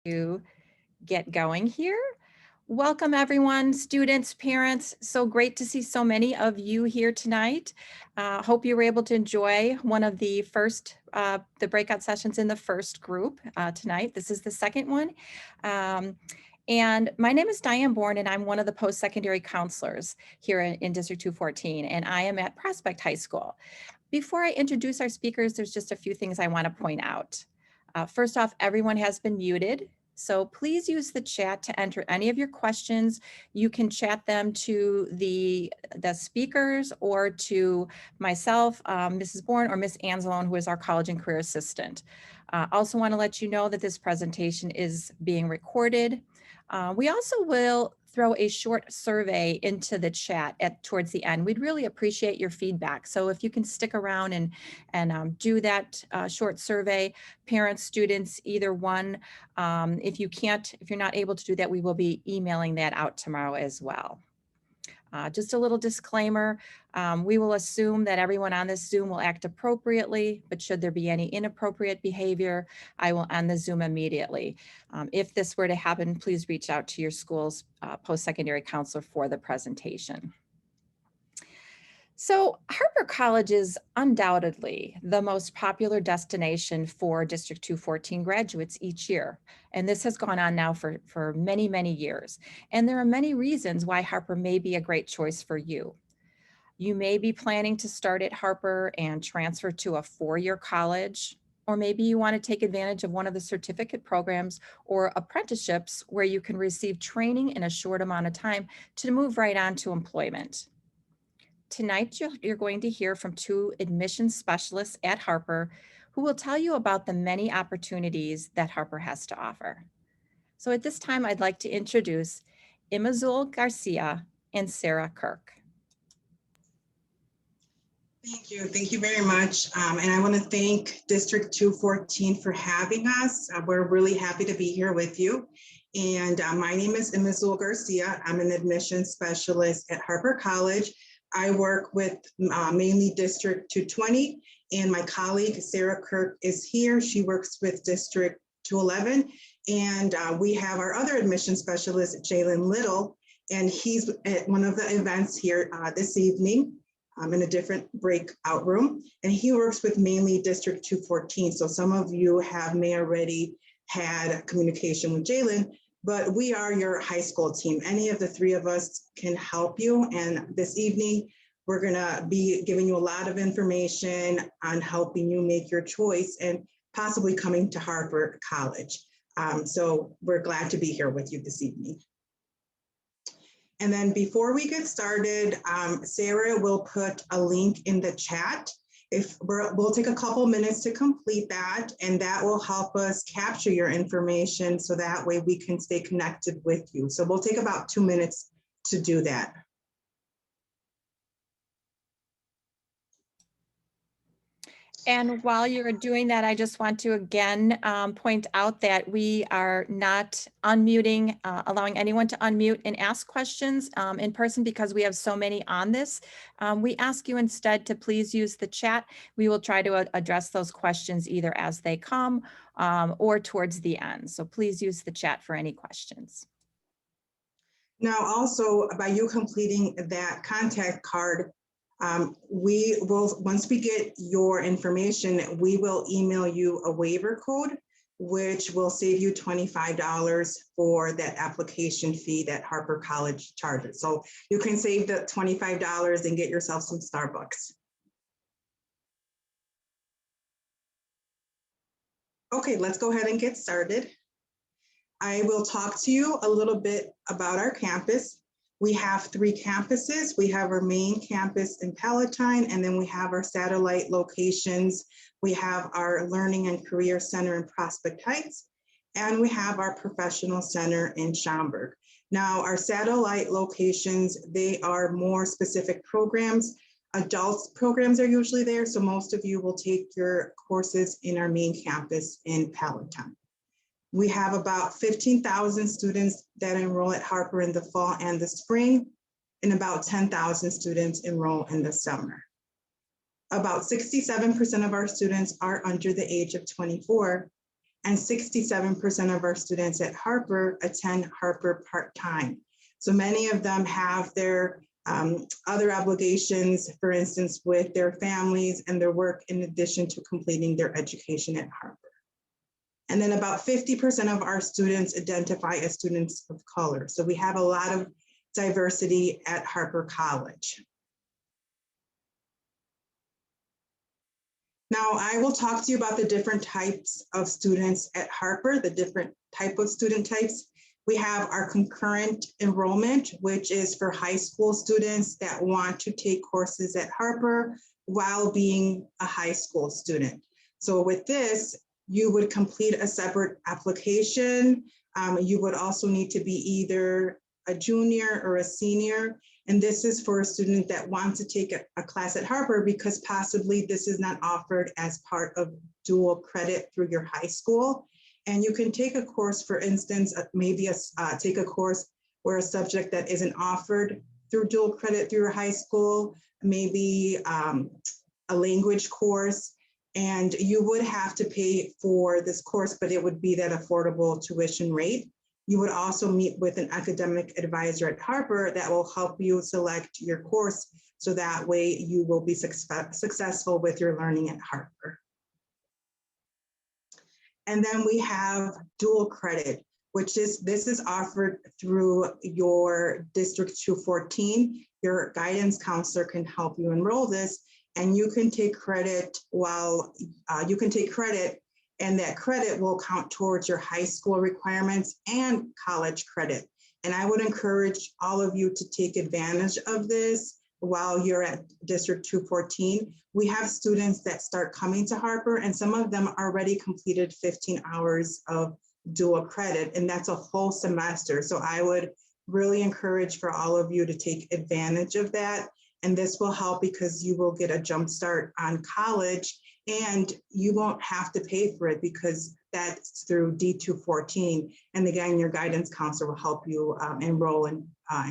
to get going here. Welcome everyone, students, parents. So great to see so many of you here tonight. Hope you were able to enjoy one of the the breakout sessions in the first group tonight. This is the second one. And my name is Diane Bourne, and I'm one of the post-secondary counselors here in District 214, and I am at Prospect High School. Before I introduce our speakers, there's just a few things I want to point out. First off, everyone has been muted. So please use the chat to enter any of your questions. You can chat them to the speakers or to myself, Mrs. Bourne, or Miss Anzalone, who is our college and career assistant. Also want to let you know that this presentation is being recorded. We also will throw a short survey into the chat towards the end. We'd really appreciate your feedback. So if you can stick around and do that short survey, parents, students, either one. If you're not able to do that, we will be emailing that out tomorrow as well. Just a little disclaimer, we will assume that everyone on this Zoom will act appropriately, but should there be any inappropriate behavior, I will end the Zoom immediately. If this were to happen, please reach out to your school's post-secondary counselor for the presentation. So Harper College is undoubtedly the most popular destination for District 214 graduates each year. And this has gone on now for many, many years. And there are many reasons why Harper may be a great choice for you. You may be planning to start at Harper and transfer to a four-year college, or maybe you want to take advantage of one of the certificate programs or apprenticeships where you can receive training in a short amount of time to move right on to employment. Tonight, you're going to hear from two admissions specialists at Harper who will tell you about the many opportunities that Harper has to offer. So at this time, I'd like to introduce Imazul Garcia and Sarah Kirk. Thank you. Thank you very much. And I want to thank District 214 for having us. We're really happy to be here with you. And my name is Imazul Garcia. I'm an admissions specialist at Harper College. I work with mainly District 220, and my colleague Sarah Kirk is here. She works with District 211, and we have our other admissions specialist, Jalen Little, and he's at one of the events here this evening in a different breakout room, and he works with mainly District 214. So some of you may already had communication with Jalen, but we are your high school team. Any of the three of us can help you. And this evening, we're gonna be giving you a lot of information on helping you make your choice and possibly coming to Harper College. So we're glad to be here with you this evening. And then before we get started, Sarah will put a link in the chat. We'll take a couple minutes to complete that, and that will help us capture your information so that way we can stay connected with you. So we'll take about 2 minutes to do that. And while you're doing that, I just want to again point out that we are not unmuting, allowing anyone to unmute and ask questions in person because we have so many on this. We ask you instead to please use the chat. We will try to address those questions either as they come or towards the end. So please use the chat for any questions. Now, also by you completing that contact card, we will, once we get your information, we will email you a waiver code, which will save you $25 for that application fee that Harper College charges. So you can save the $25 and get yourself some Starbucks. Okay, let's go ahead and get started. I will talk to you a little bit about our campus. We have 3 campuses. We have our main campus in Palatine, and then we have our satellite locations. We have our Learning and Career Center in Prospect Heights, and we have our Professional Center in Schaumburg. Now, our satellite locations, they are more specific programs. Adult programs are usually there, so most of you will take your courses in our main campus in Palatine. We have about 15,000 students that enroll at Harper in the fall and the spring, and about 10,000 students enroll in the summer. About 67% of our students are under the age of 24, and 67% of our students at Harper attend Harper part-time. So many of them have their other obligations, for instance, with their families and their work in addition to completing their education at Harper. And then about 50% of our students identify as students of color. So we have a lot of diversity at Harper College. Now I will talk to you about the different types of students at Harper, the different type of student types. We have our concurrent enrollment, which is for high school students that want to take courses at Harper while being a high school student. So with this, you would complete a separate application. You would also need to be either a junior or a senior. And this is for a student that wants to take a class at Harper because possibly this is not offered as part of dual credit through your high school. And you can take a course, for instance, maybe take a course where a subject that isn't offered through dual credit through your high school, maybe a language course, and you would have to pay for this course, but it would be that affordable tuition rate. You would also meet with an academic advisor at Harper that will help you select your course, so that way you will be successful with your learning at Harper. And then we have dual credit, which is, this is offered through your District 214. Your guidance counselor can help you enroll this, and you can take credit and that credit will count towards your high school requirements and college credit. And I would encourage all of you to take advantage of this while you're at District 214. We have students that start coming to Harper, and some of them already completed 15 hours of dual credit, and that's a whole semester. So I would really encourage for all of you to take advantage of that. And this will help because you will get a jump start on college, and you won't have to pay for it because that's through D214. And again, your guidance counselor will help you enroll and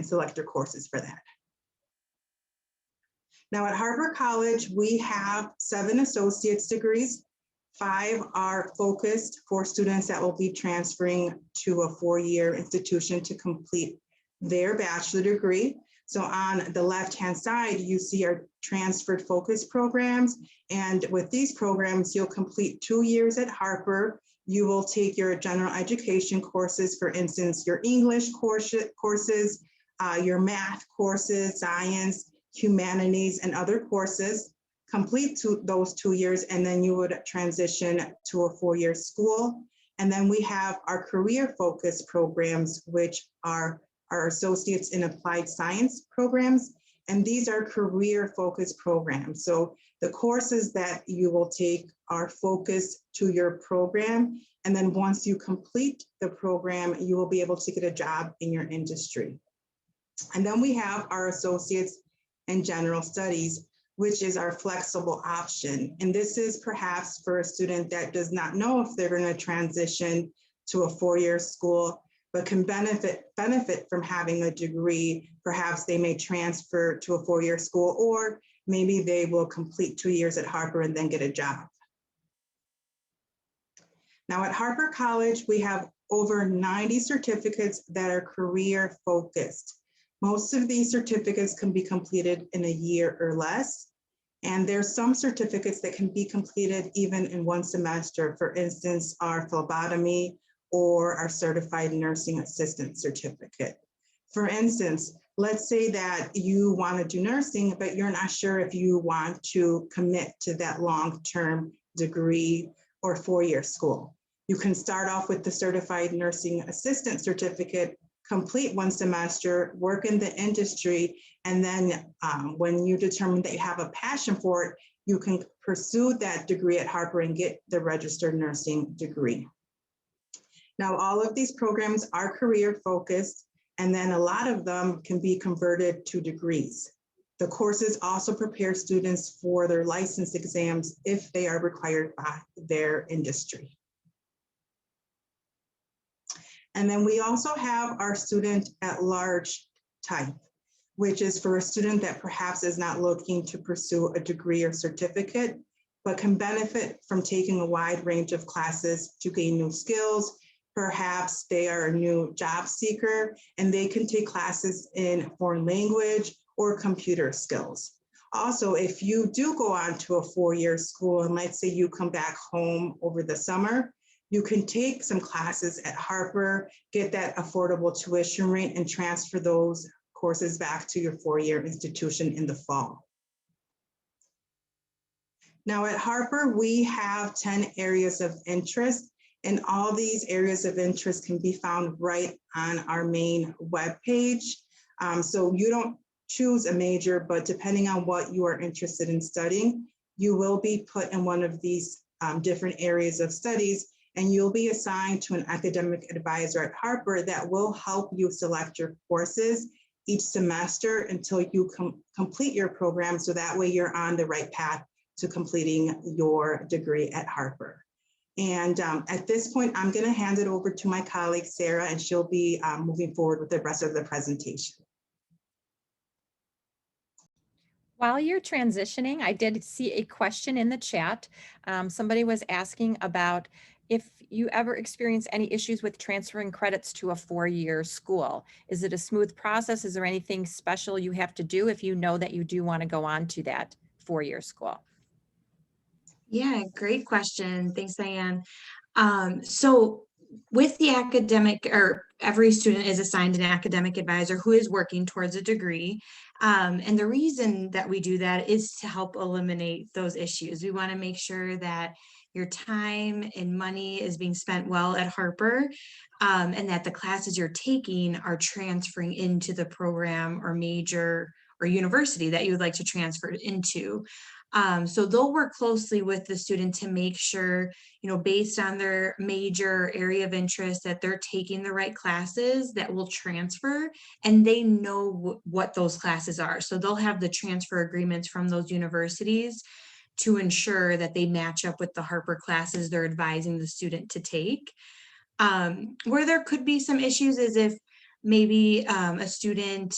select your courses for that. Now at Harper College, we have 7 associate's degrees. 5 are focused for students that will be transferring to a 4-year institution to complete their bachelor degree. So on the left-hand side, you see our transferred focus programs. And with these programs, you'll complete 2 years at Harper. You will take your general education courses, for instance, your English courses, your math courses, science, humanities, and other courses, complete those 2 years, and then you would transition to a 4-year school. And then we have our career focus programs, which are our associates in applied science programs. And these are career focus programs. So the courses that you will take are focused to your program. And then once you complete the program, you will be able to get a job in your industry. And then we have our associates in general studies, which is our flexible option. And this is perhaps for a student that does not know if they're going to transition to a 4-year school, but can benefit from having a degree. Perhaps they may transfer to a 4-year school, or maybe they will complete 2 years at Harper and then get a job. Now at Harper College, we have over 90 certificates that are career focused. Most of these certificates can be completed in a year or less. And there's some certificates that can be completed even in 1 semester. For instance, our phlebotomy or our certified nursing assistant certificate. For instance, let's say that you want to do nursing, but you're not sure if you want to commit to that long-term degree or 4-year school. You can start off with the certified nursing assistant certificate, complete 1 semester, work in the industry, and then when you determine that you have a passion for it, you can pursue that degree at Harper and get the registered nursing degree. Now, all of these programs are career focused, and then a lot of them can be converted to degrees. The courses also prepare students for their license exams if they are required by their industry. And then we also have our student at large type, which is for a student that perhaps is not looking to pursue a degree or certificate, but can benefit from taking a wide range of classes to gain new skills. Perhaps they are a new job seeker and they can take classes in foreign language or computer skills. Also, if you do go on to a four-year school and let's say you come back home over the summer, you can take some classes at Harper, get that affordable tuition rate and transfer those courses back to your four-year institution in the fall. Now at Harper, we have 10 areas of interest, and all these areas of interest can be found right on our main webpage. So you don't choose a major, but depending on what you are interested in studying, you will be put in one of these different areas of studies, and you'll be assigned to an academic advisor at Harper that will help you select your courses each semester until you complete your program, so that way you're on the right path to completing your degree at Harper. And at this point, I'm going to hand it over to my colleague, Sarah, and she'll be moving forward with the rest of the presentation. While you're transitioning, I did see a question in the chat. Somebody was asking about if you ever experience any issues with transferring credits to a four-year school. Is it a smooth process? Is there anything special you have to do if you know that you do want to go on to that four-year school? Yeah, great question. Thanks, Diane. So with the academic, or every student is assigned an academic advisor who is working towards a degree. And the reason that we do that is to help eliminate those issues. We want to make sure that your time and money is being spent well at Harper, and that the classes you're taking are transferring into the program or major or university that you would like to transfer into. So they'll work closely with the student to make sure, based on their major area of interest, that they're taking the right classes that will transfer, and they know what those classes are. So they'll have the transfer agreements from those universities to ensure that they match up with the Harper classes they're advising the student to take. Where there could be some issues is if maybe a student,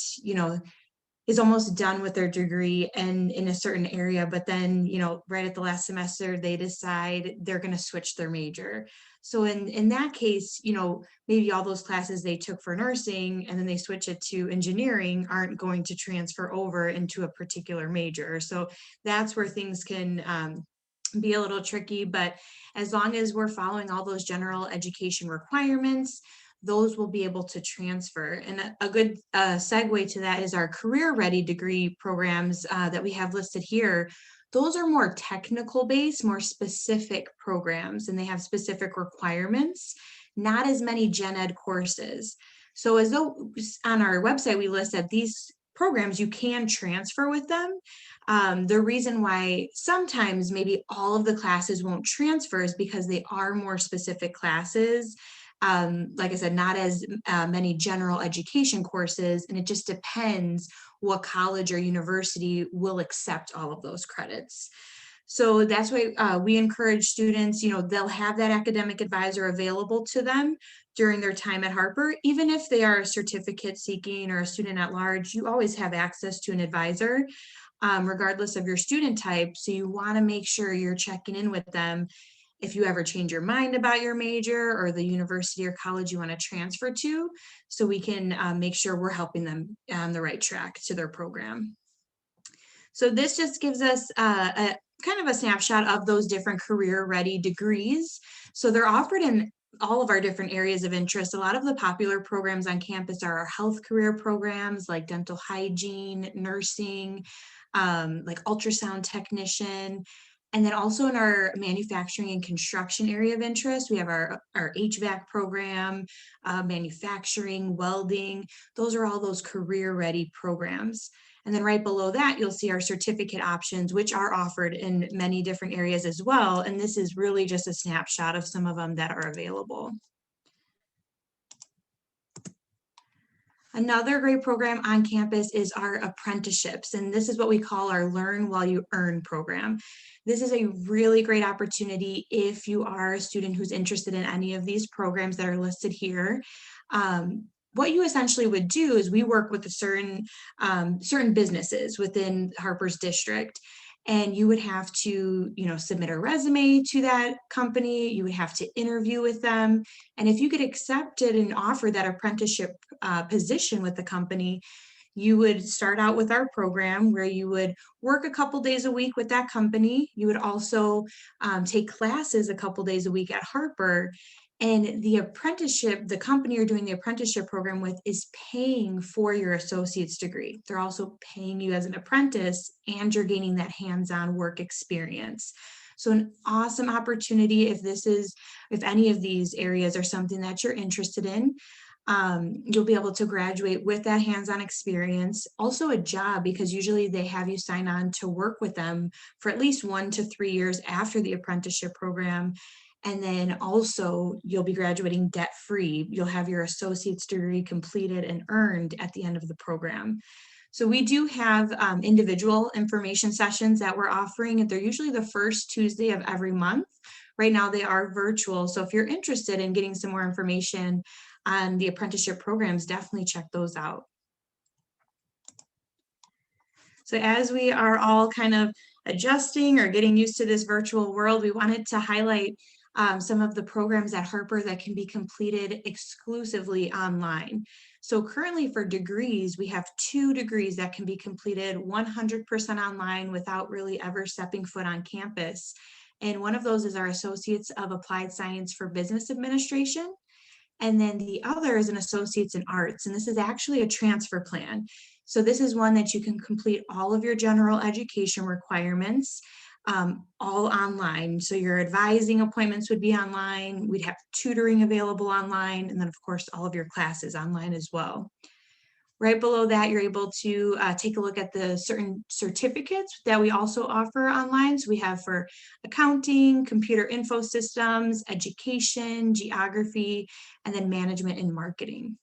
is almost done with their degree and in a certain area, but then, right at the last semester, they decide they're going to switch their major. So in that case, maybe all those classes they took for nursing and then they switch it to engineering aren't going to transfer over into a particular major. So that's where things can be a little tricky, but as long as we're following all those general education requirements, those will be able to transfer. And a good segue to that is our career ready degree programs that we have listed here. Those are more technical based, more specific programs, and they have specific requirements, not as many gen ed courses. So as though on our website, we list that these programs you can transfer with them. The reason why sometimes maybe all of the classes won't transfer is because they are more specific classes. Like I said, not as many general education courses, and it just depends what college or university will accept all of those credits. So that's why we encourage students, they'll have that academic advisor available to them during their time at Harper. Even if they are a certificate seeking or a student at large, you always have access to an advisor, regardless of your student type. So you want to make sure you're checking in with them if you ever change your mind about your major or the university or college you want to transfer to, so we can make sure we're helping them on the right track to their program. So this just gives us a kind of a snapshot of those different career ready degrees. So they're offered in all of our different areas of interest. A lot of the popular programs on campus are our health career programs like dental hygiene, nursing, like ultrasound technician. And then also in our manufacturing and construction area of interest, we have our HVAC program, manufacturing, welding. Those are all those career ready programs. And then right below that, you'll see our certificate options, which are offered in many different areas as well. And this is really just a snapshot of some of them that are available. Another great program on campus is our apprenticeships, and this is what we call our Learn While You Earn program. This is a really great opportunity if you are a student who's interested in any of these programs that are listed here. What you essentially would do is we work with certain businesses within Harper's district, And you would have to, submit a resume to that company. You would have to interview with them. And if you get accepted and offered that apprenticeship position with the company, you would start out with our program where you would work a couple days a week with that company. You would also take classes a couple days a week at Harper. And the apprenticeship, the company you're doing the apprenticeship program with is paying for your associate's degree. They're also paying you as an apprentice, and you're gaining that hands-on work experience. So an awesome opportunity if any of these areas are something that you're interested in. You'll be able to graduate with that hands-on experience, also a job, because usually they have you sign on to work with them for at least 1 to 3 years after the apprenticeship program. And then also you'll be graduating debt-free. You'll have your associate's degree completed and earned at the end of the program. So we do have individual information sessions that we're offering, and they're usually the first Tuesday of every month. Right now they are virtual. So if you're interested in getting some more information on the apprenticeship programs, definitely check those out. So as we are all kind of adjusting or getting used to this virtual world, we wanted to highlight some of the programs at Harper that can be completed exclusively online. So currently for degrees, we have 2 degrees that can be completed 100% online without really ever stepping foot on campus. And one of those is our Associates of Applied Science for Business Administration. And then the other is an Associates in Arts. And this is actually a transfer plan. So this is one that you can complete all of your general education requirements all online. So your advising appointments would be online. We'd have tutoring available online. And then of course, all of your classes online as well. Right below that, you're able to take a look at the certain certificates that we also offer online. So we have for accounting, computer info systems, education, geography, and then management and marketing.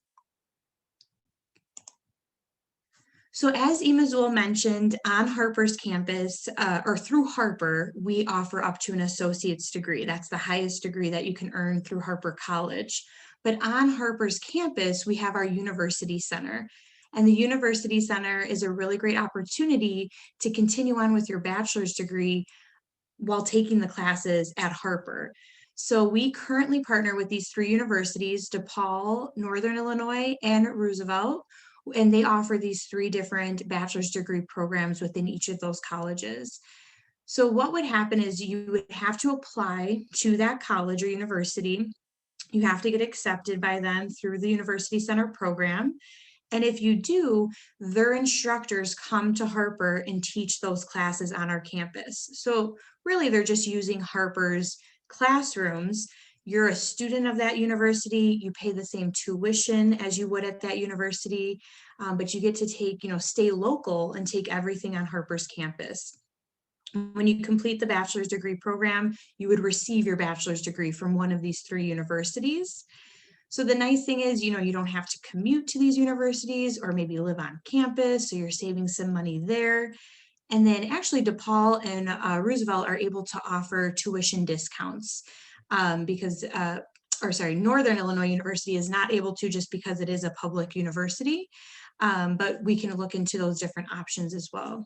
So as Imazul mentioned, on Harper's campus, or through Harper, we offer up to an associate's degree. That's the highest degree that you can earn through Harper College. But on Harper's campus, we have our University Center. And the University Center is a really great opportunity to continue on with your bachelor's degree while taking the classes at Harper. So we currently partner with these 3 universities, DePaul, Northern Illinois, and Roosevelt, and they offer these 3 different bachelor's degree programs within each of those colleges. So what would happen is you would have to apply to that college or university. You have to get accepted by them through the University Center program. And if you do, their instructors come to Harper and teach those classes on our campus. So really, they're just using Harper's classrooms. You're a student of that university, you pay the same tuition as you would at that university, but you get to take, stay local and take everything on Harper's campus. When you complete the bachelor's degree program, you would receive your bachelor's degree from one of these 3 universities. So the nice thing is, you don't have to commute to these universities or maybe live on campus, so you're saving some money there. And then actually DePaul and Roosevelt are able to offer tuition discounts because Northern Illinois University is not able to, just because it is a public university, but we can look into those different options as well.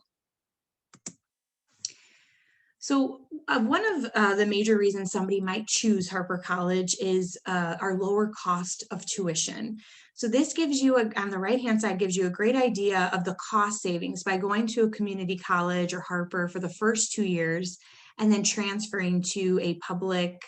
So one of the major reasons somebody might choose Harper College is our lower cost of tuition. So this gives you, on the right-hand side, gives you a great idea of the cost savings by going to a community college or Harper for the first 2 years and then transferring to a public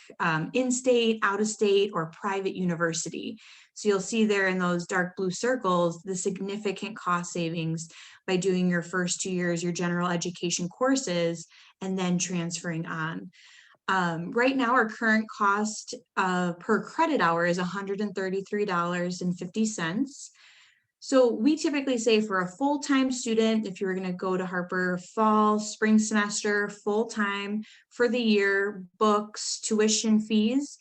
in-state, out-of-state, or private university. So you'll see there in those dark blue circles, the significant cost savings by doing your first 2 years, your general education courses, and then transferring on. Right now, our current cost per credit hour is $133.50. So we typically say for a full-time student, if you were going to go to Harper fall, spring semester, full-time for the year, books, tuition fees,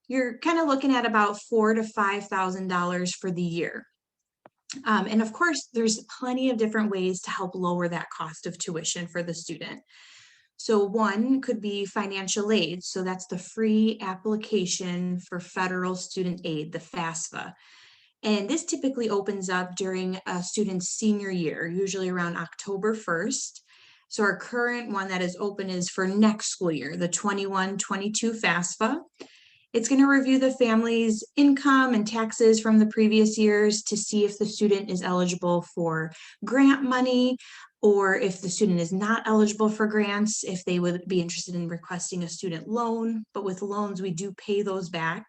you're kind of looking at about $4,000 to $5,000 for the year. And of course, there's plenty of different ways to help lower that cost of tuition for the student. So one could be financial aid. So that's the free application for federal student aid, the FAFSA. And this typically opens up during a student's senior year, usually around October 1st. So our current one that is open is for next school year, the 21-22 FAFSA. It's going to review the family's income and taxes from the previous years to see if the student is eligible for grant money, or if the student is not eligible for grants, if they would be interested in requesting a student loan. But with loans, we do pay those back,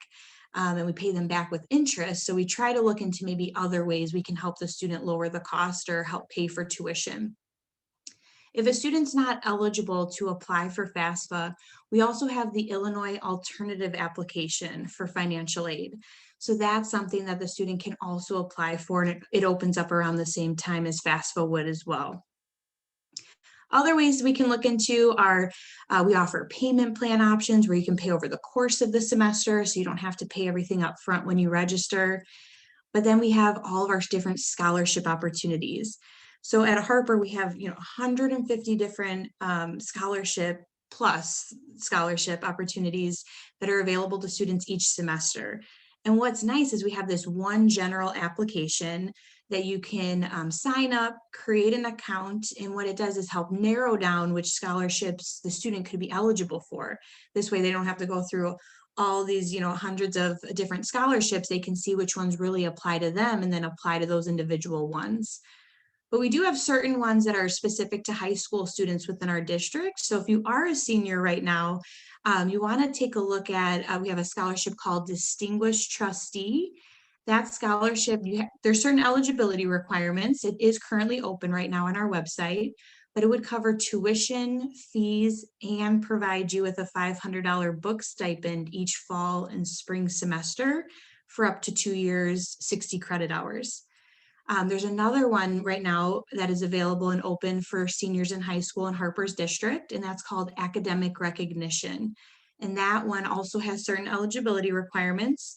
and we pay them back with interest. So we try to look into maybe other ways we can help the student lower the cost or help pay for tuition. If a student's not eligible to apply for FAFSA, we also have the Illinois Alternative Application for financial aid. So that's something that the student can also apply for, and it opens up around the same time as FAFSA would as well. Other ways we can look into are, we offer payment plan options where you can pay over the course of the semester, so you don't have to pay everything up front when you register. But then we have all of our different scholarship opportunities. So at Harper, we have 150 different scholarship opportunities that are available to students each semester. And what's nice is we have this one general application that you can sign up, create an account, and what it does is help narrow down which scholarships the student could be eligible for. This way they don't have to go through all these, hundreds of different scholarships. They can see which ones really apply to them and then apply to those individual ones. But we do have certain ones that are specific to high school students within our district. So if you are a senior right now, you want to take a look at, we have a scholarship called Distinguished Trustee. That scholarship, there's certain eligibility requirements. It is currently open right now on our website, but it would cover tuition, fees, and provide you with a $500 book stipend each fall and spring semester for up to 2 years, 60 credit hours. There's another one right now that is available and open for seniors in high school in Harper's district, and that's called Academic Recognition. And that one also has certain eligibility requirements,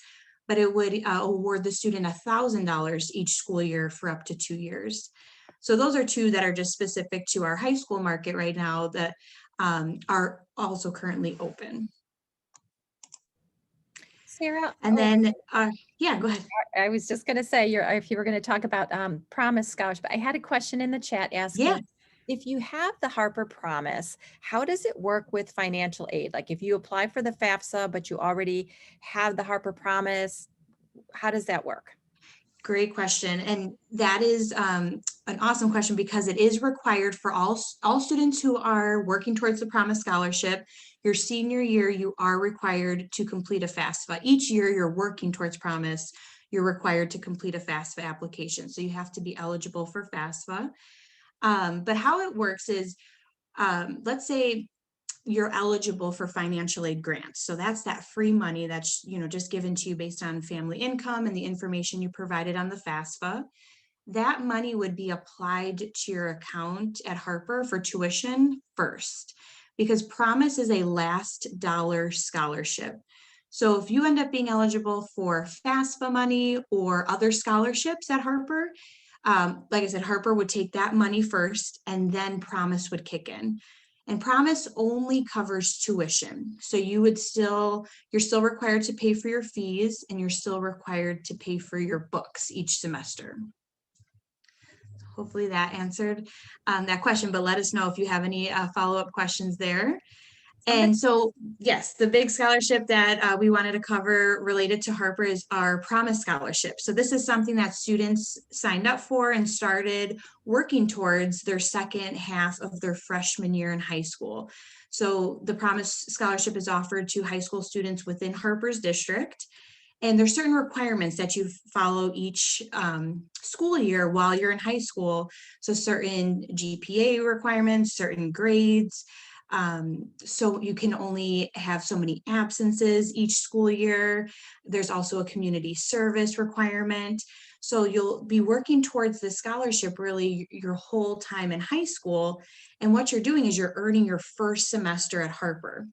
but it would award the student $1,000 each school year for up to 2 years. So those are two that are just specific to our high school market right now that are also currently open. Sarah. And then, yeah, go ahead. I was just going to say, if you were going to talk about Promise Scholarship, I had a question in the chat asking, Yeah. if you have the Harper Promise, how does it work with financial aid? Like if you apply for the FAFSA, but you already have the Harper Promise, how does that work? Great question. And that is an awesome question because it is required for all students who are working towards the Promise Scholarship. Your senior year, you are required to complete a FAFSA. Each year you're working towards Promise, you're required to complete a FAFSA application. So you have to be eligible for FAFSA. But how it works is, let's say you're eligible for financial aid grants. So that's that free money that's, just given to you based on family income and the information you provided on the FAFSA. That money would be applied to your account at Harper for tuition first, because Promise is a last dollar scholarship. So if you end up being eligible for FAFSA money or other scholarships at Harper, like I said, Harper would take that money first and then Promise would kick in. And Promise only covers tuition. So you're still required to pay for your fees and you're still required to pay for your books each semester. Hopefully that answered that question, but let us know if you have any follow-up questions there. And so, yes, the big scholarship that we wanted to cover related to Harper is our Promise Scholarship. So this is something that students signed up for and started working towards their second half of their freshman year in high school. So the Promise Scholarship is offered to high school students within Harper's district. And there's certain requirements that you follow each school year while you're in high school. So certain GPA requirements, certain grades. So you can only have so many absences each school year. There's also a community service requirement. So you'll be working towards the scholarship really your whole time in high school. And what you're doing is you're earning your first semester at Harper.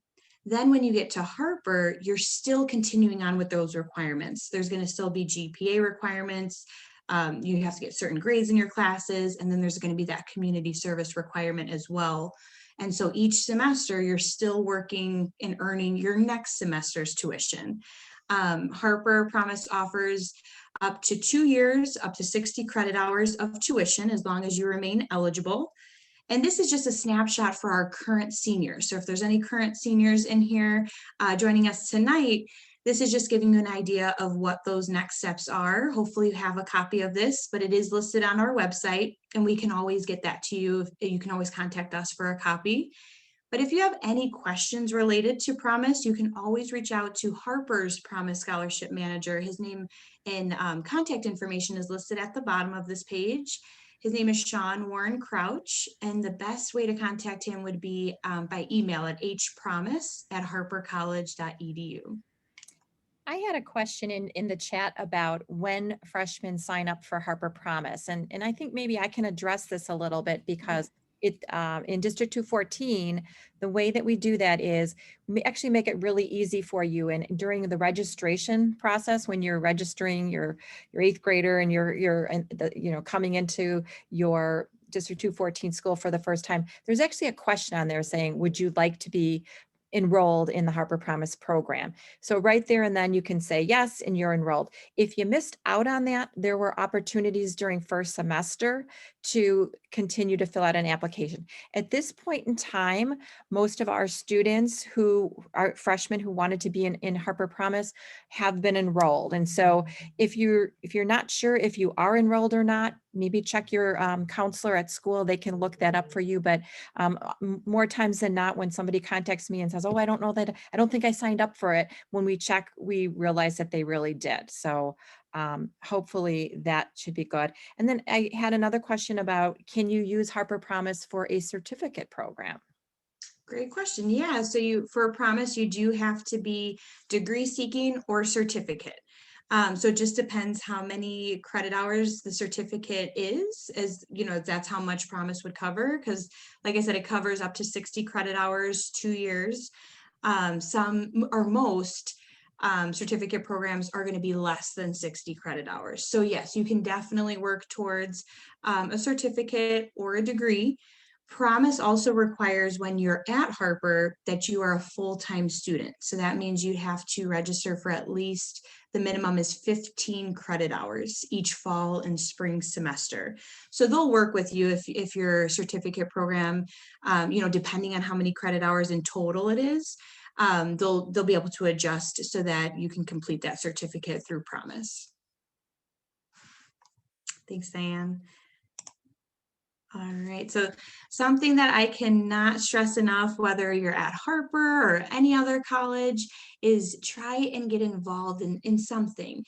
Then when you get to Harper, you're still continuing on with those requirements. There's going to still be GPA requirements. You have to get certain grades in your classes, and then there's going to be that community service requirement as well. And so each semester, you're still working and earning your next semester's tuition. Harper Promise offers up to 2 years, up to 60 credit hours of tuition as long as you remain eligible. And this is just a snapshot for our current seniors. So if there's any current seniors in here joining us tonight, this is just giving you an idea of what those next steps are. Hopefully you have a copy of this, but it is listed on our website and we can always get that to you. You can always contact us for a copy. But if you have any questions related to Promise, you can always reach out to Harper's Promise Scholarship Manager. His name and contact information is listed at the bottom of this page. His name is Sean Warren Crouch, and the best way to contact him would be by email at hpromise@harpercollege.edu. I had a question in the chat about when freshmen sign up for Harper Promise. And I think maybe I can address this a little bit because in District 214, the way that we do that is we actually make it really easy for you. And during the registration process, when you're registering your eighth grader and you're coming into your District 214 school for the first time, there's actually a question on there saying, would you like to be enrolled in the Harper Promise program? So right there and then you can say yes, and you're enrolled. If you missed out on that, there were opportunities during first semester to continue to fill out an application. At this point in time, most of our students who are freshmen who wanted to be in Harper Promise have been enrolled. And so if you're not sure if you are enrolled or not, maybe check your counselor at school. They can look that up for you. But more times than not, when somebody contacts me and says, oh, I don't think I signed up for it, when we check, we realize that they really did. So hopefully that should be good. And then I had another question about, can you use Harper Promise for a certificate program? Great question. Yeah, so for a Promise, you do have to be degree seeking or certificate. So it just depends how many credit hours the certificate is, as you know, that's how much Promise would cover. Because like I said, it covers up to 60 credit hours, 2 years. Some or most certificate programs are going to be less than 60 credit hours. So yes, you can definitely work towards a certificate or a degree. Promise also requires when you're at Harper that you are a full-time student. So that means you have to register for at least, the minimum is 15 credit hours each fall and spring semester. So they'll work with you if your certificate program, depending on how many credit hours in total it is, they'll be able to adjust so that you can complete that certificate through Promise. Thanks, Diane. All right, so something that I cannot stress enough, whether you're at Harper or any other college, is try and get involved in something,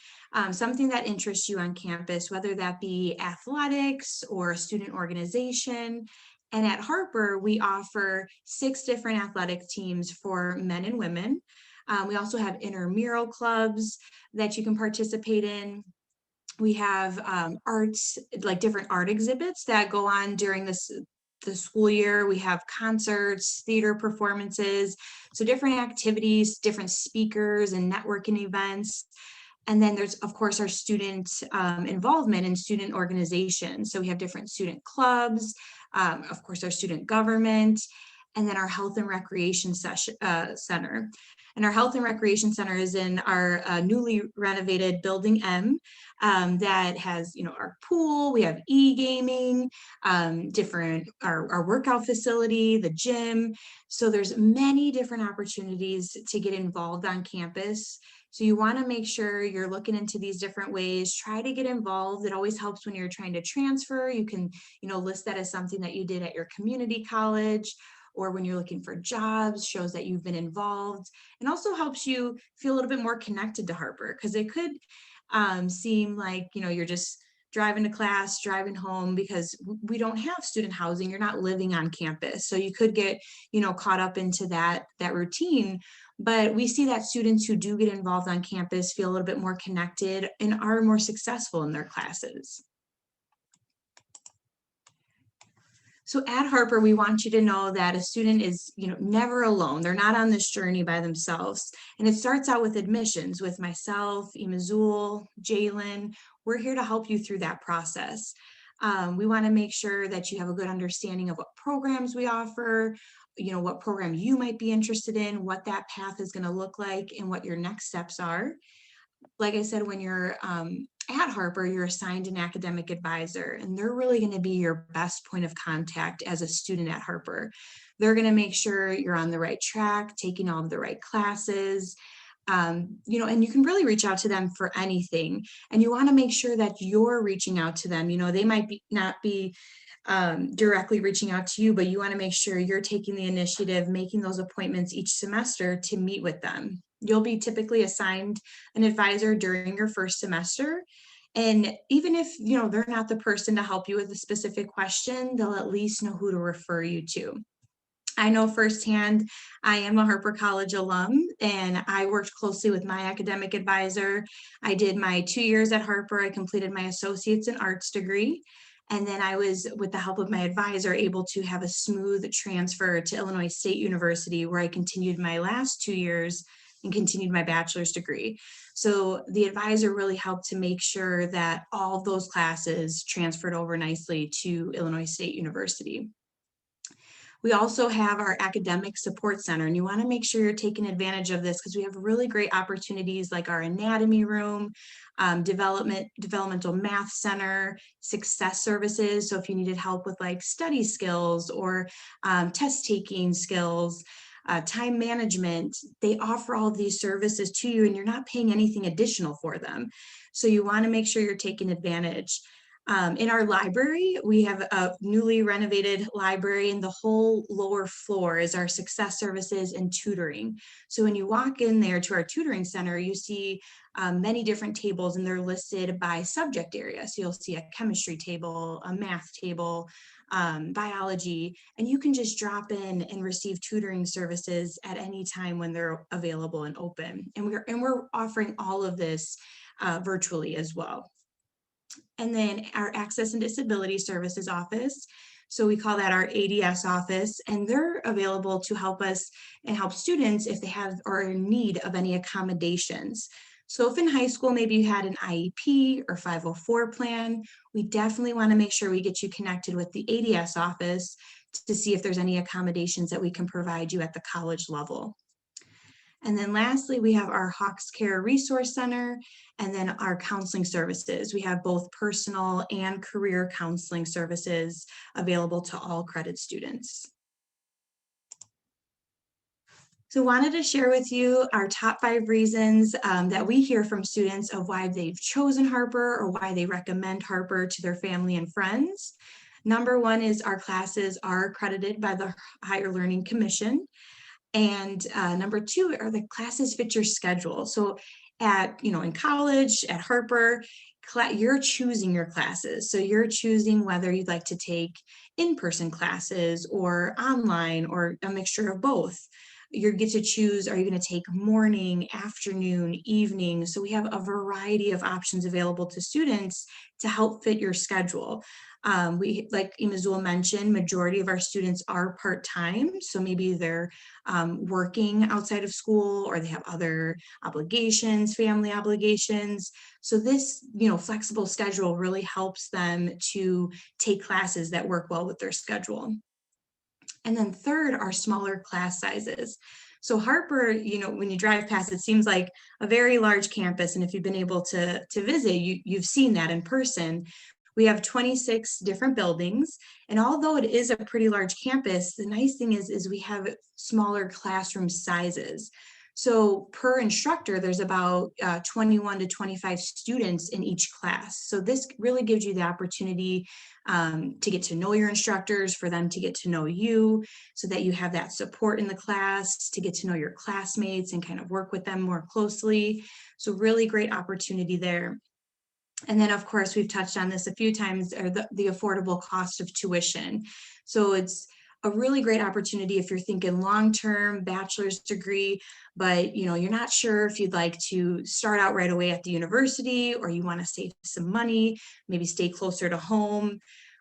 something that interests you on campus, whether that be athletics or a student organization. And at Harper, we offer 6 different athletic teams for men and women. We also have intramural clubs that you can participate in. We have arts, like different art exhibits that go on during the school year. We have concerts, theater performances, so different activities, different speakers and networking events. And then there's, of course, our student involvement in student organizations. So we have different student clubs, of course, our student government, and then our health and recreation center. And our health and recreation center is in our newly renovated Building M that has, our pool, we have e-gaming, our workout facility, the gym. So there's many different opportunities to get involved on campus. So you want to make sure you're looking into these different ways, try to get involved. It always helps when you're trying to transfer. You can, list that as something that you did at your community college, or when you're looking for jobs, shows that you've been involved, and also helps you feel a little bit more connected to Harper, because it could seem like, you're just driving to class, driving home, because we don't have student housing. You're not living on campus. So you could get, caught up into that routine. But we see that students who do get involved on campus feel a little bit more connected and are more successful in their classes. So at Harper, we want you to know that a student is, never alone. They're not on this journey by themselves. And it starts out with admissions with myself, Imazul, Jalen. We're here to help you through that process. We want to make sure that you have a good understanding of what programs we offer, what program you might be interested in, what that path is going to look like, and what your next steps are. Like I said, when you're at Harper, you're assigned an academic advisor, and they're really going to be your best point of contact as a student at Harper. They're going to make sure you're on the right track, taking all of the right classes, and you can really reach out to them for anything. And you want to make sure that you're reaching out to them. They might not be directly reaching out to you, but you want to make sure you're taking the initiative, making those appointments each semester to meet with them. You'll be typically assigned an advisor during your first semester. And even if, they're not the person to help you with a specific question, they'll at least know who to refer you to. I know firsthand, I am a Harper College alum, and I worked closely with my academic advisor. I did my 2 years at Harper. I completed my associate's in arts degree. And then I was, with the help of my advisor, able to have a smooth transfer to Illinois State University, where I continued my last 2 years and continued my bachelor's degree. So the advisor really helped to make sure that all of those classes transferred over nicely to Illinois State University. We also have our academic support center, and you want to make sure you're taking advantage of this because we have really great opportunities like our anatomy room, developmental math center, success services. So if you needed help with like study skills or test taking skills, time management, they offer all of these services to you and you're not paying anything additional for them. So you want to make sure you're taking advantage. In our library, we have a newly renovated library, and the whole lower floor is our success services and tutoring. So when you walk in there to our tutoring center, you see many different tables, and they're listed by subject area. So you'll see a chemistry table, a math table, biology, and you can just drop in and receive tutoring services at any time when they're available and open. And we're offering all of this virtually as well. And then our Access and Disability Services office. So we call that our ADS office, and they're available to help us and help students if they have or are in need of any accommodations. So if in high school, maybe you had an IEP or 504 plan, we definitely want to make sure we get you connected with the ADS office to see if there's any accommodations that we can provide you at the college level. And then lastly, we have our Hawks Care Resource Center, and then our counseling services. We have both personal and career counseling services available to all credit students. So wanted to share with you our top 5 reasons that we hear from students of why they've chosen Harper or why they recommend Harper to their family and friends. Number 1 is our classes are accredited by the Higher Learning Commission. And number 2 are the classes fit your schedule. So in college, at Harper, you're choosing your classes. So you're choosing whether you'd like to take in-person classes or online or a mixture of both. You get to choose, are you going to take morning, afternoon, evening? So we have a variety of options available to students to help fit your schedule. We, like Imazul mentioned, majority of our students are part-time. So maybe they're working outside of school or they have other obligations, family obligations. So this, flexible schedule really helps them to take classes that work well with their schedule. And then third are smaller class sizes. So Harper, when you drive past, it seems like a very large campus. And if you've been able to visit, you've seen that in person. We have 26 different buildings. And although it is a pretty large campus, the nice thing is we have smaller classroom sizes. So per instructor, there's about 21 to 25 students in each class. So this really gives you the opportunity to get to know your instructors, for them to get to know you, so that you have that support in the class, to get to know your classmates and kind of work with them more closely. So really great opportunity there. And then, of course, we've touched on this a few times, or the affordable cost of tuition. So it's a really great opportunity if you're thinking long-term bachelor's degree, but you're not sure if you'd like to start out right away at the university, or you want to save some money, maybe stay closer to home,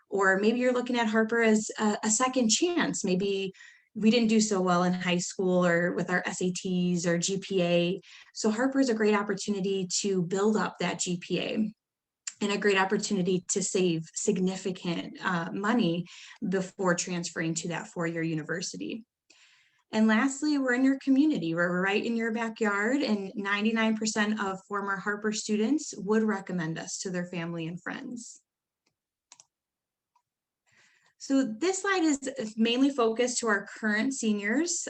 or maybe you're looking at Harper as a second chance. Maybe we didn't do so well in high school or with our SATs or GPA. So Harper is a great opportunity to build up that GPA. And a great opportunity to save significant money before transferring to that 4-year university. And lastly, we're in your community. We're right in your backyard, and 99% of former Harper students would recommend us to their family and friends. So this slide is mainly focused to our current seniors.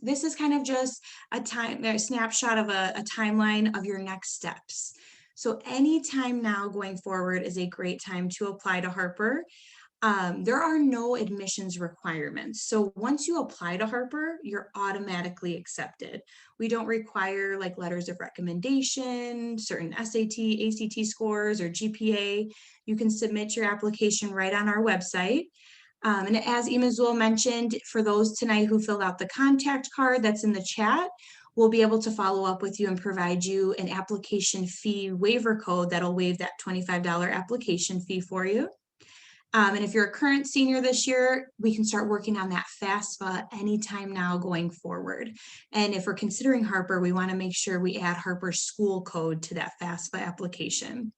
This is kind of just a snapshot of a timeline of your next steps. So any time now going forward is a great time to apply to Harper. There are no admissions requirements. So once you apply to Harper, you're automatically accepted. We don't require like letters of recommendation, certain SAT, ACT scores, or GPA. You can submit your application right on our website. And as Imazul mentioned, for those tonight who filled out the contact card that's in the chat, we'll be able to follow up with you and provide you an application fee waiver code that'll waive that $25 application fee for you. And if you're a current senior this year, we can start working on that FAFSA anytime now going forward. And if we're considering Harper, we want to make sure we add Harper's school code to that FAFSA application.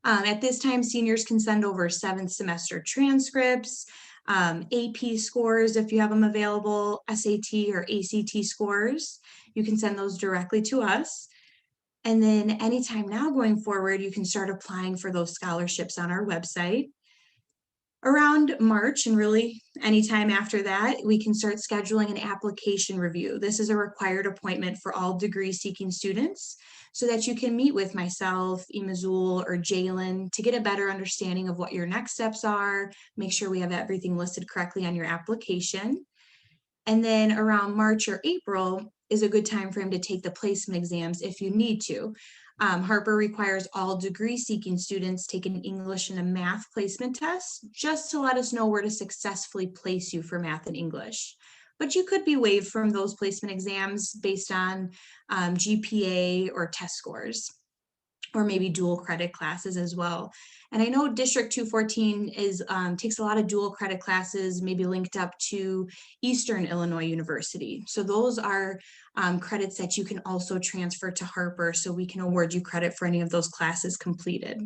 At this time, seniors can send over 7th semester transcripts, AP scores if you have them available, SAT or ACT scores. You can send those directly to us. And then anytime now going forward, you can start applying for those scholarships on our website. Around March, and really anytime after that, we can start scheduling an application review. This is a required appointment for all degree-seeking students so that you can meet with myself, Imazul, or Jalen to get a better understanding of what your next steps are, make sure we have everything listed correctly on your application. And then around March or April is a good time frame to take the placement exams if you need to. Harper requires all degree-seeking students take an English and a math placement test just to let us know where to successfully place you for math and English. But you could be waived from those placement exams based on GPA or test scores, or maybe dual credit classes as well. And I know District 214 takes a lot of dual credit classes, maybe linked up to Eastern Illinois University. So those are credits that you can also transfer to Harper, so we can award you credit for any of those classes completed.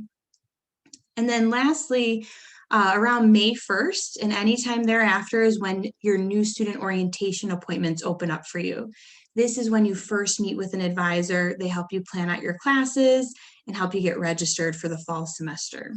And then lastly, around May 1st and anytime thereafter is when your new student orientation appointments open up for you. This is when you first meet with an advisor. They help you plan out your classes and help you get registered for the fall semester.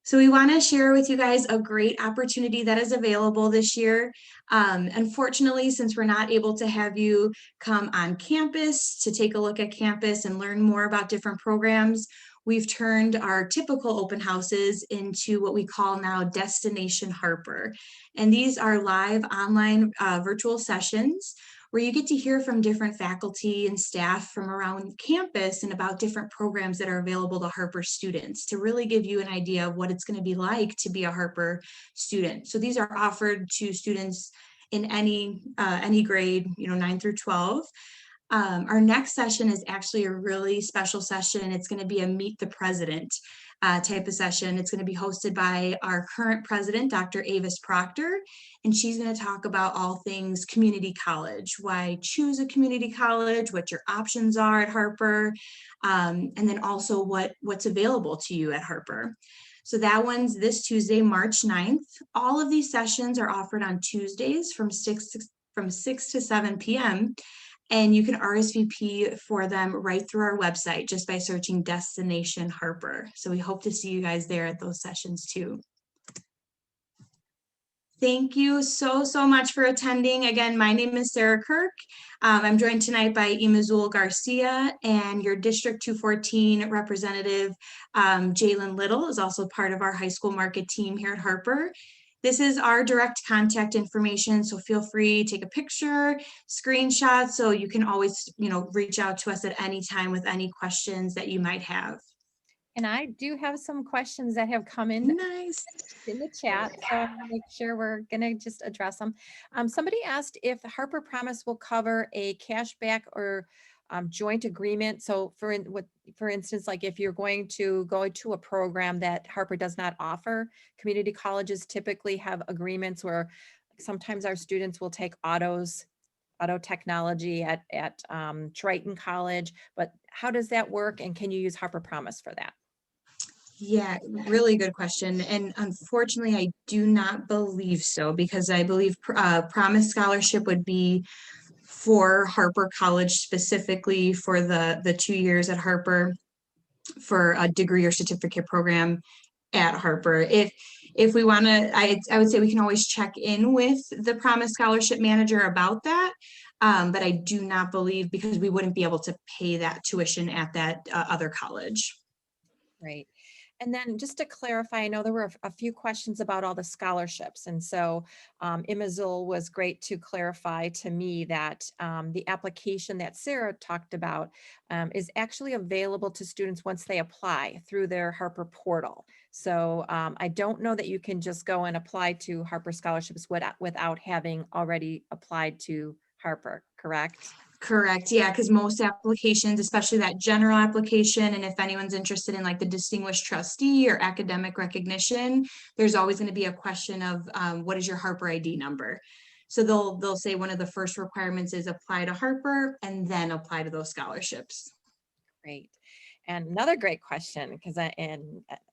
So we want to share with you guys a great opportunity that is available this year. Unfortunately, since we're not able to have you come on campus to take a look at campus and learn more about different programs, we've turned our typical open houses into what we call now Destination Harper. And these are live online virtual sessions where you get to hear from different faculty and staff from around campus and about different programs that are available to Harper students to really give you an idea of what it's going to be like to be a Harper student. So these are offered to students in any grade, 9 through 12. Our next session is actually a really special session. It's going to be a Meet the President type of session. It's going to be hosted by our current president, Dr. Avis Proctor, and she's going to talk about all things community college, why choose a community college, what your options are at Harper, and then also what's available to you at Harper. So that one's this Tuesday, March 9th. All of these sessions are offered on Tuesdays from 6 to 7 p.m. And you can RSVP for them right through our website just by searching Destination Harper. So we hope to see you guys there at those sessions too. Thank you so much for attending. Again, my name is Sarah Kirk. I'm joined tonight by Imazul Garcia, and your District 214 representative, Jalen Little, is also part of our high school market team here at Harper. This is our direct contact information, so feel free to take a picture, screenshot, so you can always, reach out to us at any time with any questions that you might have. And I do have some questions that have come in. Nice. In the chat, so I'm gonna make sure we're gonna just address them. Somebody asked if Harper Promise will cover a cashback or joint agreement. So for instance, like if you're going to go to a program that Harper does not offer, community colleges typically have agreements where sometimes our students will take auto technology at Triton College, but how does that work? And can you use Harper Promise for that? Yeah, really good question. And unfortunately, I do not believe so, because I believe Promise Scholarship would be for Harper College, specifically for the 2 years at Harper for a degree or certificate program at Harper. If we want to, I would say we can always check in with the Promise Scholarship manager about that. But I do not believe, because we wouldn't be able to pay that tuition at that other college. Right. And then just to clarify, I know there were a few questions about all the scholarships. And so Imazul was great to clarify to me that the application that Sarah talked about is actually available to students once they apply through their Harper portal. So I don't know that you can just go and apply to Harper scholarships without having already applied to Harper, correct? Correct. Yeah, because most applications, especially that general application, and if anyone's interested in like the distinguished trustee or academic recognition, there's always going to be a question of what is your Harper ID number. So they'll say one of the first requirements is apply to Harper and then apply to those scholarships. Great. And another great question, because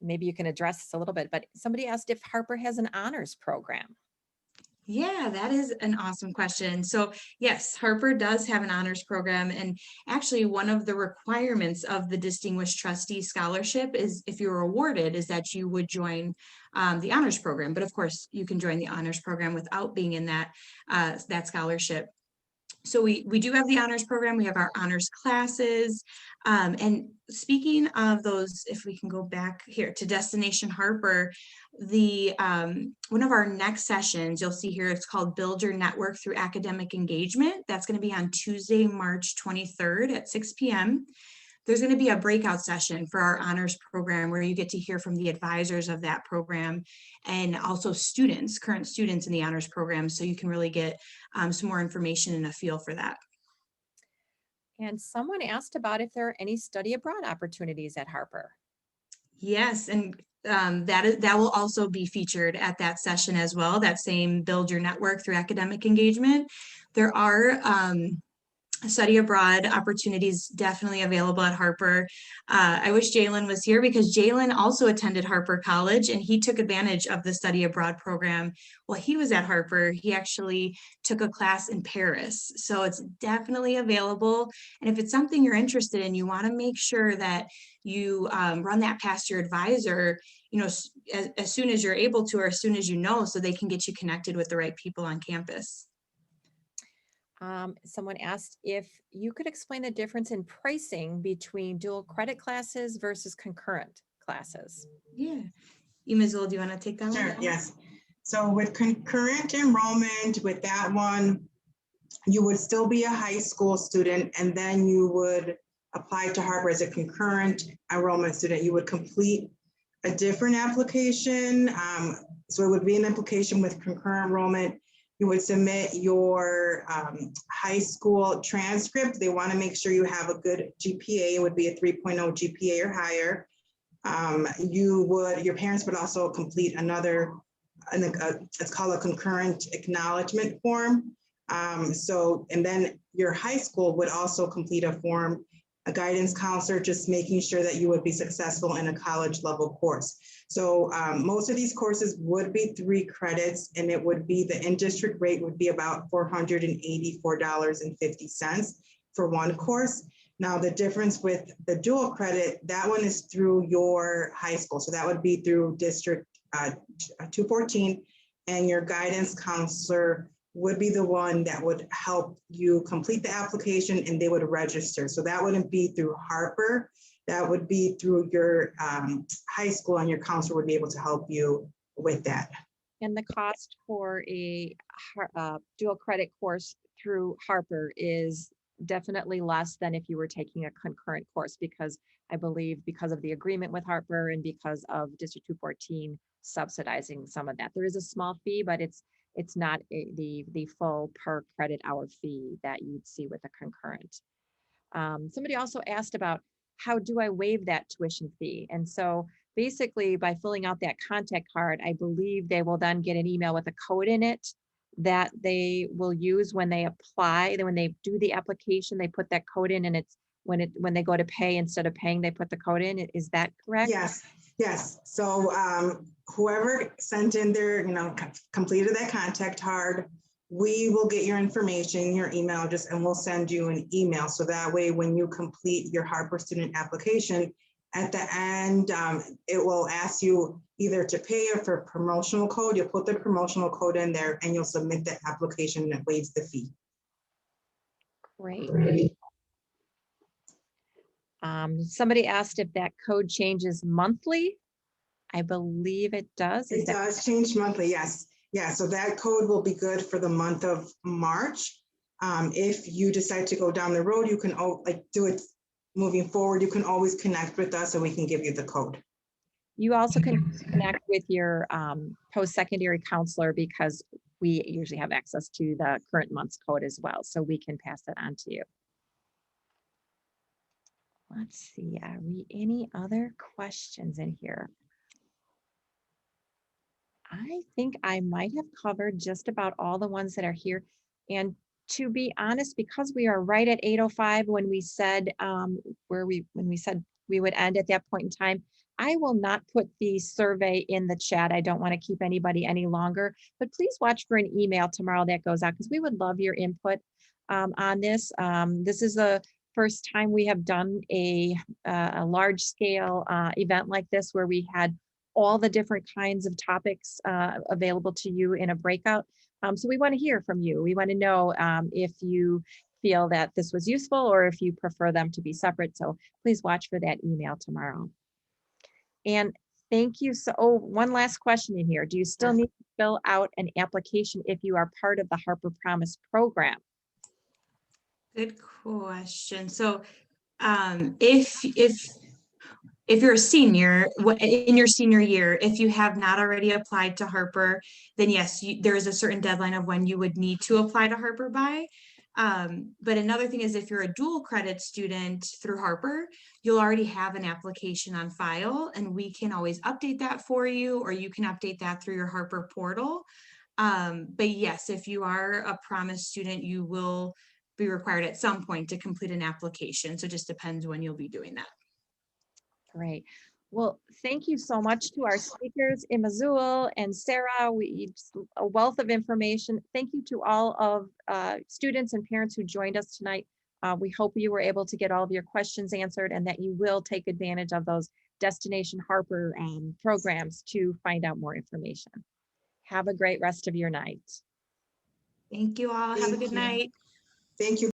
maybe you can address this a little bit, but somebody asked if Harper has an honors program. Yeah, that is an awesome question. So yes, Harper does have an honors program. And actually one of the requirements of the Distinguished Trustee Scholarship is, if you're awarded, is that you would join the honors program. But of course, you can join the honors program without being in that scholarship. So we do have the honors program. We have our honors classes. And speaking of those, if we can go back here to Destination Harper, the one of our next sessions, you'll see here, it's called Build Your Network Through Academic Engagement. That's going to be on Tuesday, March 23rd at 6 p.m. There's going to be a breakout session for our honors program where you get to hear from the advisors of that program and also students, current students in the honors program. So you can really get some more information and a feel for that. And someone asked about if there are any study abroad opportunities at Harper. Yes, and that will also be featured at that session as well. That same Build Your Network Through Academic Engagement. There are study abroad opportunities definitely available at Harper. I wish Jalen was here, because Jalen also attended Harper College and he took advantage of the study abroad program. While he was at Harper, he actually took a class in Paris. So it's definitely available. And if it's something you're interested in, you want to make sure that you run that past your advisor, as soon as you're able to, or as soon as you know, so they can get you connected with the right people on campus. Someone asked if you could explain the difference in pricing between dual credit classes versus concurrent classes. Yeah. Imazul, do you want to take that one? Sure, yes. So with concurrent enrollment, with that one, you would still be a high school student, and then you would apply to Harper as a concurrent enrollment student. You would complete a different application. So it would be an application with concurrent enrollment. You would submit your high school transcript. They want to make sure you have a good GPA. It would be a 3.0 GPA or higher. Your parents would also complete another, it's called a concurrent acknowledgement form. And then your high school would also complete a form, a guidance counselor, just making sure that you would be successful in a college level course. So most of these courses would be 3 credits, and it would be, the in-district rate would be about $484.50 for one course. Now, the difference with the dual credit, that one is through your high school. So that would be through District 214, and your guidance counselor would be the one that would help you complete the application, and they would register. So that wouldn't be through Harper. That would be through your high school, and your counselor would be able to help you with that. And the cost for a dual credit course through Harper is definitely less than if you were taking a concurrent course, because I believe because of the agreement with Harper and because of District 214 subsidizing some of that. There is a small fee, but it's not the full per credit hour fee that you'd see with a concurrent. Somebody also asked about, how do I waive that tuition fee? And so basically by filling out that contact card, I believe they will then get an email with a code in it that they will use when they apply. Then when they do the application, they put that code in, and it's when they go to pay, instead of paying, they put the code in. Is that correct? Yes, yes. So whoever sent in their, completed that contact card, we will get your information, your email address, and we'll send you an email. So that way, when you complete your Harper student application, at the end, it will ask you either to pay or for promotional code. You'll put the promotional code in there and you'll submit the application that waives the fee. Great. Somebody asked if that code changes monthly. I believe it does. It does change monthly, yes. Yeah, so that code will be good for the month of March. If you decide to go down the road, you can do it moving forward. You can always connect with us and we can give you the code. You also can connect with your post-secondary counselor, because we usually have access to the current month's code as well, so we can pass that on to you. Let's see, any other questions in here? I think I might have covered just about all the ones that are here. And to be honest, because we are right at 8:05 when we said when we said we would end at that point in time, I will not put the survey in the chat. I don't want to keep anybody any longer, but please watch for an email tomorrow that goes out, because we would love your input on this. This is the first time we have done a large scale event like this, where we had all the different kinds of topics available to you in a breakout. So we want to hear from you. We want to know if you feel that this was useful or if you prefer them to be separate. So please watch for that email tomorrow. And thank you. So, one last question in here. Do you still need to fill out an application if you are part of the Harper Promise program? Good question. So if you're a senior in your senior year, if you have not already applied to Harper, then yes, there is a certain deadline of when you would need to apply to Harper by. But another thing is, if you're a dual credit student through Harper, you'll already have an application on file, and we can always update that for you, or you can update that through your Harper portal. But yes, if you are a Promise student, you will be required at some point to complete an application. So it just depends when you'll be doing that. Great. Well, thank you so much to our speakers, Imazul and Sarah. A wealth of information. Thank you to all of students and parents who joined us tonight. We hope you were able to get all of your questions answered, and that you will take advantage of those Destination Harper programs to find out more information. Have a great rest of your night. Thank you all. Have a good night. Thank you.